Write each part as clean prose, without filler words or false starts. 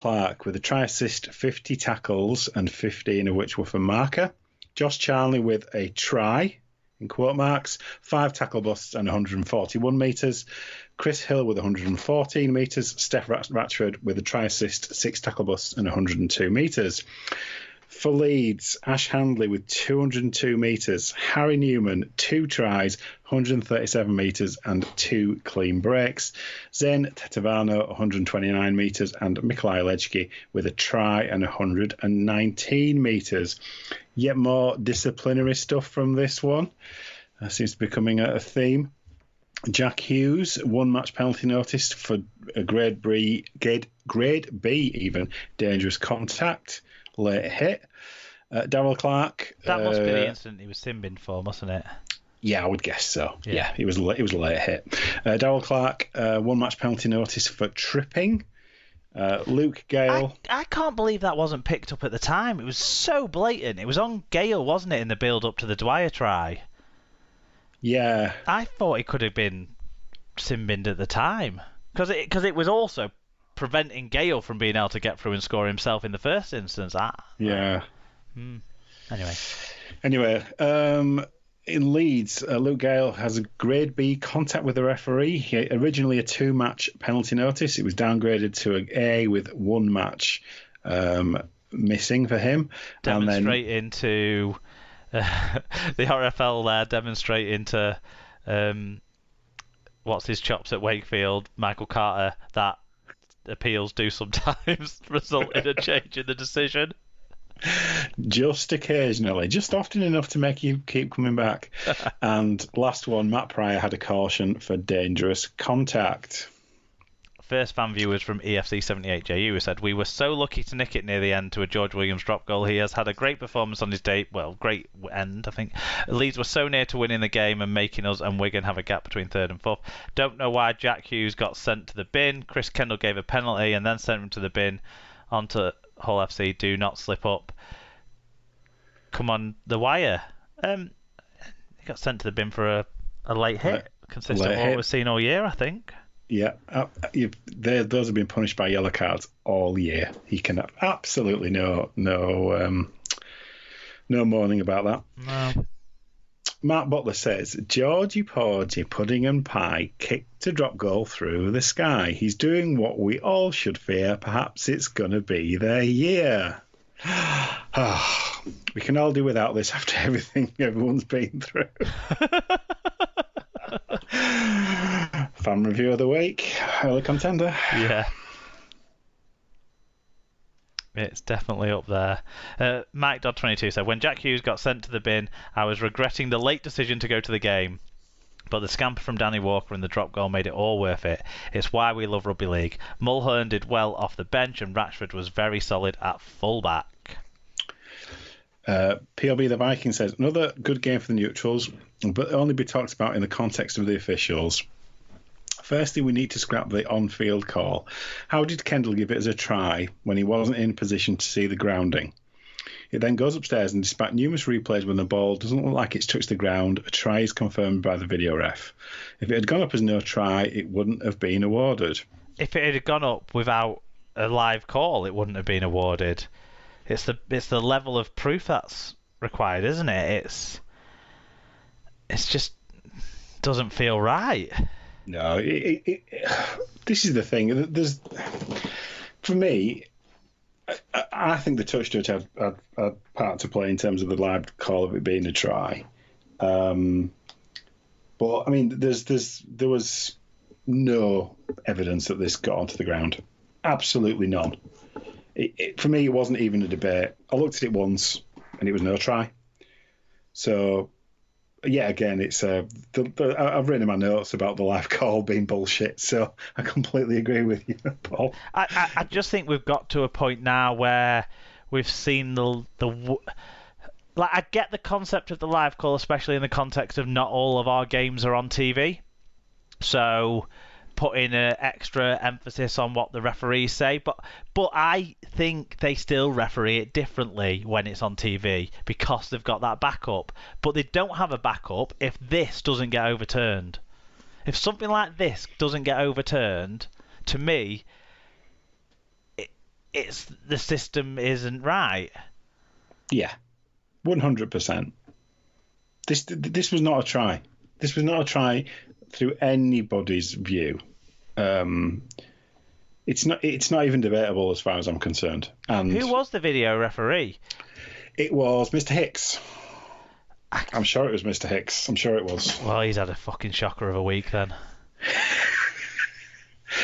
Clark with a try assist, 50 tackles, and 15 of which were for marker. Josh Charnley with a try, in quote marks, 5 tackle busts and 141 metres. Chris Hill with 114 metres. Steph Ratchford with a try assist, 6 tackle busts and 102 metres. For Leeds, Ash Handley with 202 metres. Harry Newman, 2 tries, 137 metres and 2 clean breaks. Zen Tetavano, 129 metres, and Mikolaj Lechki with a try and 119 metres. Yet more disciplinary stuff from this one. Seems to be becoming a theme. Jack Hughes, 1 match penalty notice for a grade B even, dangerous contact. Late hit. Darryl Clark. That must be the incident he was sin-binned for, mustn't it? Yeah, I would guess so. Yeah, it was a late hit. Darryl Clark, 1 match penalty notice for tripping. Luke Gale. I can't believe that wasn't picked up at the time. It was so blatant. It was on Gale, wasn't it, in the build-up to the Dwyer try? Yeah. I thought it could have been sin-binned at the time. Because it was also preventing Gale from being able to get through and score himself in the first instance. Yeah. Anyway, in Leeds, Luke Gale has a grade B contact with the referee. He originally a 2-match penalty notice. It was downgraded to an A with 1 match missing for him. Demonstrating to the RFL there, demonstrating to what's his chops at Wakefield, Michael Carter, that appeals do sometimes result in a change in the decision. Just occasionally, just often enough to make you keep coming back. And last one, Matt Pryor had a caution for dangerous contact. First fan viewers from EFC78JU who said, "We were so lucky to nick it near the end to a George Williams drop goal. He has had a great performance on his day. Well, great end, I think. Leeds were so near to winning the game and making us and Wigan have a gap between 3rd and 4th. Don't know why Jack Hughes got sent to the bin. Chris Kendall gave a penalty and then sent him to the bin. Onto Hull FC. Do not slip up. Come on, the wire." He got sent to the bin for a late hit, consistent with what we've seen all year, I think. Yeah, those have been punished by yellow cards all year. He can have absolutely no mourning about that. No. Mark Butler says, Georgie Porgy, pudding and pie, kicked a drop goal through the sky. He's doing what we all should fear. Perhaps it's going to be their year. We can all do without this after everything everyone's been through. Fan review of the week, early contender. Yeah. It's definitely up there. Mike Dodd 22 said, "When Jack Hughes got sent to the bin, I was regretting the late decision to go to the game. But the scamper from Danny Walker and the drop goal made it all worth it. It's why we love Rugby League. Mulhern did well off the bench and Ratchford was very solid at fullback." PLB the Viking says, "Another good game for the neutrals, but only be talked about in the context of the officials. Firstly, we need to scrap the on-field call. How did Kendall give it as a try when he wasn't in position to see the grounding? It then goes upstairs and despite numerous replays when the ball doesn't look like it's touched the ground, a try is confirmed by the video ref. If it had gone up as no try, it wouldn't have been awarded." If it had gone up without a live call, it wouldn't have been awarded. It's the level of proof that's required, isn't it? It's just doesn't feel right. No, this is the thing. For me, I think the touch judge had part to play in terms of the live call of it being a try. But I mean, there was no evidence that this got onto the ground. Absolutely none. For me, it wasn't even a debate. I looked at it once, and it was no try. So, yeah, again, it's I've written in my notes about the live call being bullshit. So I completely agree with you, Paul. I just think we've got to a point now where we've seen I get the concept of the live call, especially in the context of not all of our games are on TV. So putting an extra emphasis on what the referees say, but I think they still referee it differently when it's on TV because they've got that backup. But they don't have a backup if this doesn't get overturned. If something like this doesn't get overturned, to me, it's the system isn't right. Yeah, 100%. This was not a try. This was not a try through anybody's view. It's not even debatable as far as I'm concerned. And who was the video referee? It was Mr. Hicks. I'm sure it was Mr. Hicks. I'm sure it was. Well, he's had a fucking shocker of a week then.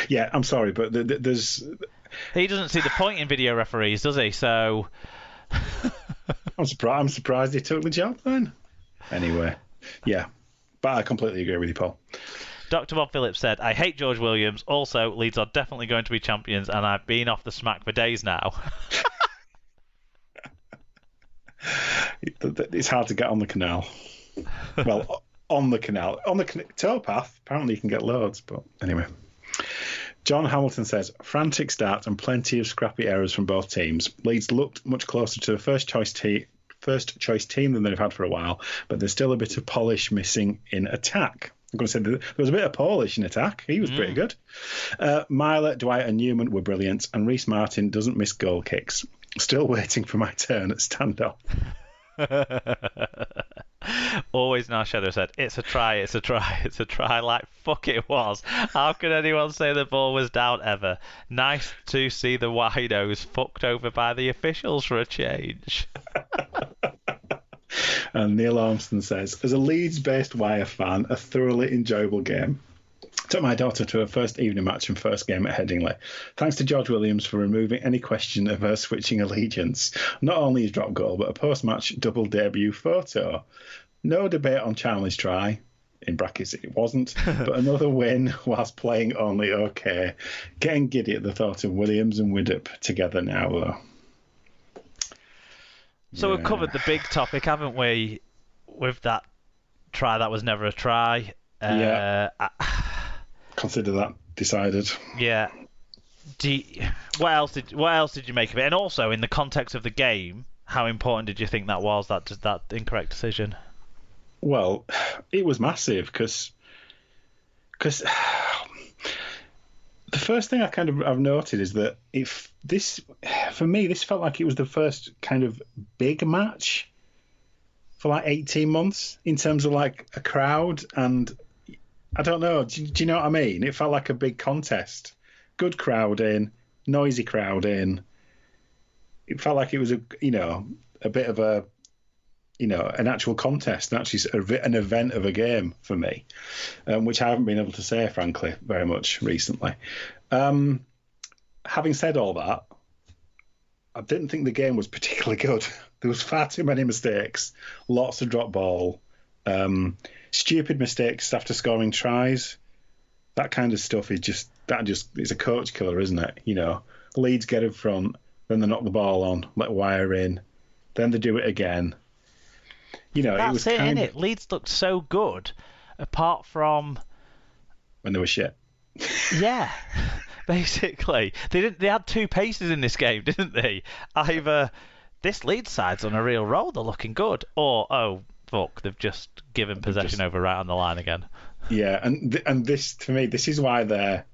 Yeah, I'm sorry, but there's... He doesn't see the point in video referees, does he? So... I'm surprised he took the job then. Anyway, yeah. But I completely agree with you, Paul. Dr. Bob Phillips said, I hate George Williams. Also, Leeds are definitely going to be champions, and I've been off the smack for days now. It's hard to get on the canal. Well, on the canal. On the towpath, apparently you can get loads, but anyway. John Hamilton says, frantic start and plenty of scrappy errors from both teams. Leeds looked much closer to the first choice team than they've had for a while, but there's still a bit of polish missing in attack. I'm going to say there was a bit of polish in attack. He was pretty good. Myler, Dwight and Newman were brilliant, and Reece Martin doesn't miss goal kicks. Still waiting for my turn at stand-up. Always in our shadow said, it's a try, it's a try, it's a try. Like, fuck it was. How could anyone say the ball was down ever? Nice to see the widos fucked over by the officials for a change. And Neil Armstrong says, as a Leeds-based Wire fan, a thoroughly enjoyable game. Took my daughter to her first evening match and first game at Headingley. Thanks to George Williams for removing any question of her switching allegiance. Not only his drop goal, but a post-match double debut photo. No debate on Charlie's try. In brackets, it wasn't. But another win whilst playing only okay. Getting giddy at the thought of Williams and Widdop together now, though. So we've covered the big topic, haven't we? With that try that was never a try. Consider that decided. Yeah. What else did you make of it? And also, in the context of the game, how important did you think that was, that incorrect decision? Well, it was massive because the first thing I've noted is that for me, this felt like it was the first kind of big match for like 18 months in terms of like a crowd, and I don't know. Do you know what I mean? It felt like a big contest. Good crowd in, noisy crowd in. It felt like it was a bit of a, an actual contest, and actually an event of a game for me, which I haven't been able to say, frankly, very much recently. Having said all that, I didn't think the game was particularly good. There was far too many mistakes, lots of drop ball, stupid mistakes after scoring tries. That kind of stuff is it's a coach killer, isn't it? Leeds get in front, then they knock the ball on, let Wire in, then they do it again. That's it was isn't it? Leeds looked so good, apart from when they were shit. Yeah, basically they had two paces in this game, didn't they? Either this Leeds side's on a real roll, they're looking good, or oh fuck, they've just given possession over right on the line again. Yeah, and this, to me, this is why they're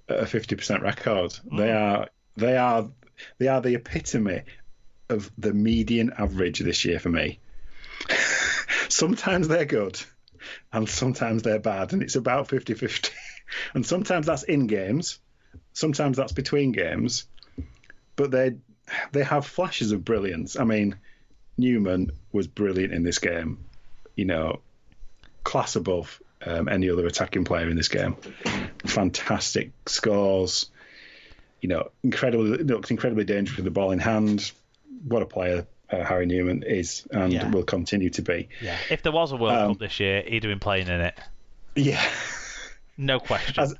at a 50% record. They are the epitome of the median average this year for me. Sometimes they're good, and sometimes they're bad, and it's about 50-50. And sometimes that's in games, sometimes that's between games, but they have flashes of brilliance. I mean, Newman was brilliant in this game. Class above any other attacking player in this game. Fantastic scores. Looked incredibly dangerous with the ball in hand. What a player Harry Newman is and will continue to be. Yeah. If there was a World Cup this year, he'd have been playing in it. Yeah. No question.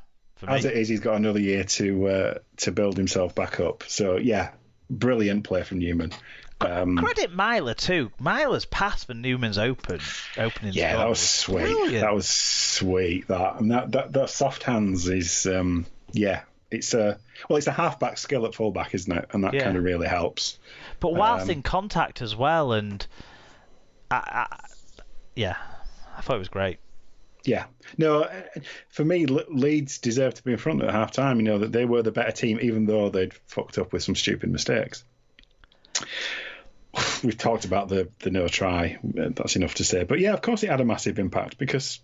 As it is, he's got another year to build himself back up. So, yeah, brilliant play from Newman. Credit Myler too. Myler's pass for Newman's opening. Yeah, that was sweet. Brilliant. That was sweet. That soft hands is it's a halfback skill at fullback, isn't it? And that kind of really helps. But whilst in contact as well, and I thought it was great. Yeah. No, for me, Leeds deserved to be in front at half time. That they were the better team, even though they'd fucked up with some stupid mistakes. We've talked about the no try. That's enough to say. But yeah, of course it had a massive impact, because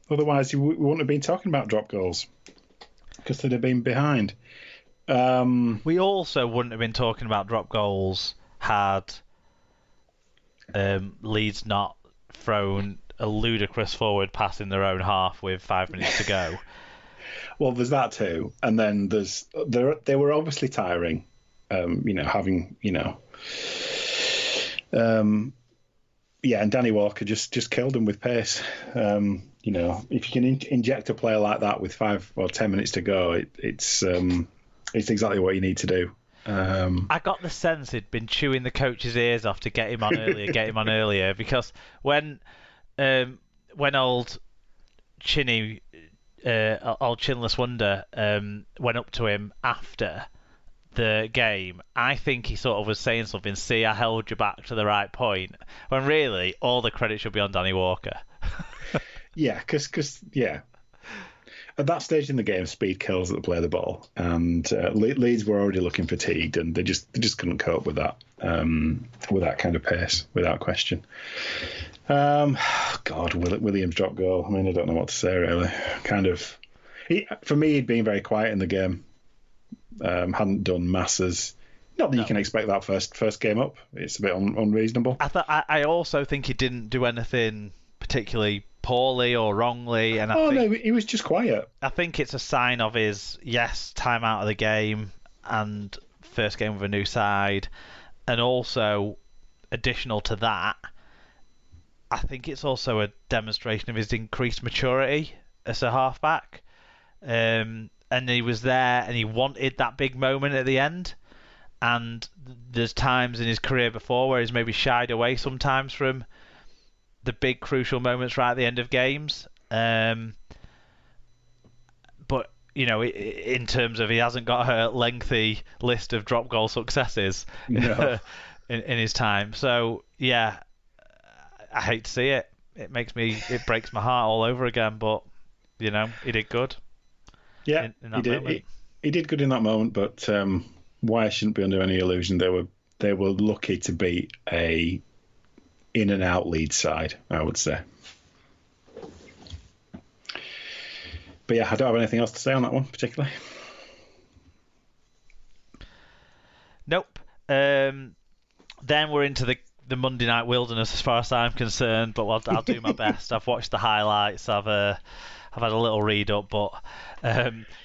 otherwise we wouldn't have been talking about drop goals, because they'd have been behind. We also wouldn't have been talking about drop goals had Leeds not thrown a ludicrous forward pass in their own half with 5 minutes to go. Well, there's that too, and then they were obviously tiring. Having and Danny Walker just killed them with pace. If you can inject a player like that with 5 or 10 minutes to go, it's exactly what you need to do. I got the sense he'd been chewing the coach's ears off to get him on earlier, because when old Chinny, old Chinless Wonder, went up to him after the game, I think he sort of was saying something, see, I held you back to the right point, when really all the credit should be on Danny Walker. Yeah, because at that stage in the game, speed kills at the play of the ball, and Leeds were already looking fatigued, and they just couldn't cope with that kind of pace, without question. God, Williams drop goal. I mean, I don't know what to say really. For me, he'd been very quiet in the game. Hadn't done masses. Not that you can expect that first game up. It's a bit unreasonable. I also think he didn't do anything particularly poorly or wrongly, and no, he was just quiet. I think it's a sign of his time out of the game and first game with a new side, and also additional to that, I think it's also a demonstration of his increased maturity as a halfback. And he was there, and he wanted that big moment at the end. And there's times in his career before where he's maybe shied away sometimes from the big crucial moments right at the end of games. But in terms of, he hasn't got a lengthy list of drop goal successes in his time. So yeah, I hate to see it. It breaks my heart all over again. But he did good. Yeah, he did. He did good in that moment, but why shouldn't be under any illusion. They were lucky to beat a in and out Leeds side, I would say. But yeah, I don't have anything else to say on that one particularly. Nope. Then we're into the Monday night wilderness as far as I'm concerned, but I'll do my best. I've watched the highlights. I've had a little read up, but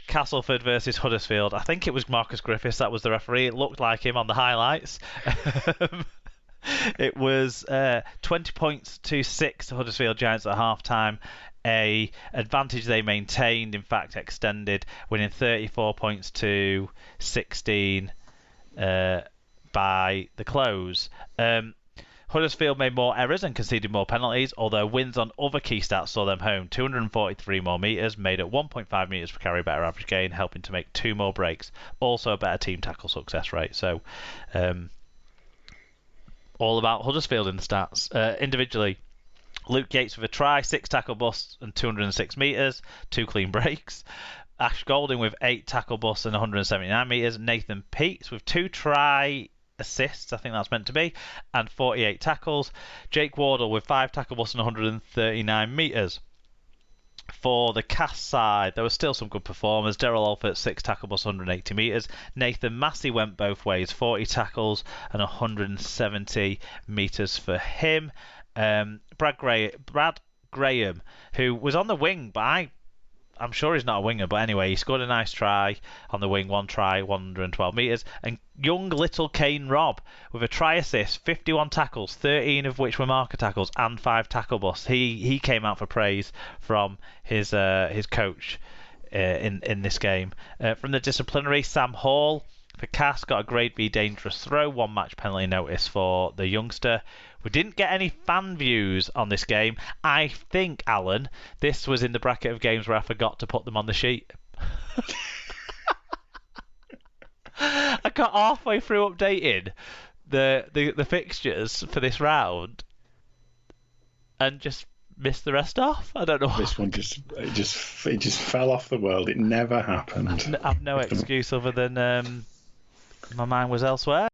Castleford versus Huddersfield. I think it was Marcus Griffiths that was the referee. It looked like him on the highlights. It was 20 points to 6 to Huddersfield Giants at half-time. A advantage they maintained, in fact extended, winning 34 points to 16 by the close. Huddersfield made more errors and conceded more penalties, although wins on other key stats saw them home 243 more metres, made at 1.5 metres per carry better average gain, helping to make 2 more breaks. Also a better team tackle success rate. So all about Huddersfield in the stats. Individually, Luke Yates with a try, 6 tackle busts and 206 metres, 2 clean breaks. Ash Golding with 8 tackle busts and 179 metres. Nathan Peets with 2 try assists, I think that's meant to be, and 48 tackles. Jake Wardle with 5 tackle busts and 139 metres. For the cast side, there were still some good performers. Daryl Alford, 6 tackle busts, 180 metres. Nathan Massey went both ways, 40 tackles and 170 metres for him. Brad Graham, who was on the wing, but I'm sure he's not a winger, but anyway, he scored a nice try on the wing, 1 try, 112 metres. And young little Kane Robb with a try assist, 51 tackles, 13 of which were marker tackles, and 5 tackle busts. He came out for praise from his coach in this game. From the disciplinary, Sam Hall for Cass got a grade B dangerous throw, 1 match penalty notice for the youngster. We didn't get any fan views on this game. I think, Alan, this was in the bracket of games where I forgot to put them on the sheet. I got halfway through updating the fixtures for this round and just missed the rest off. I don't know. This one just fell off the world. It never happened. I've no excuse other than my mind was elsewhere.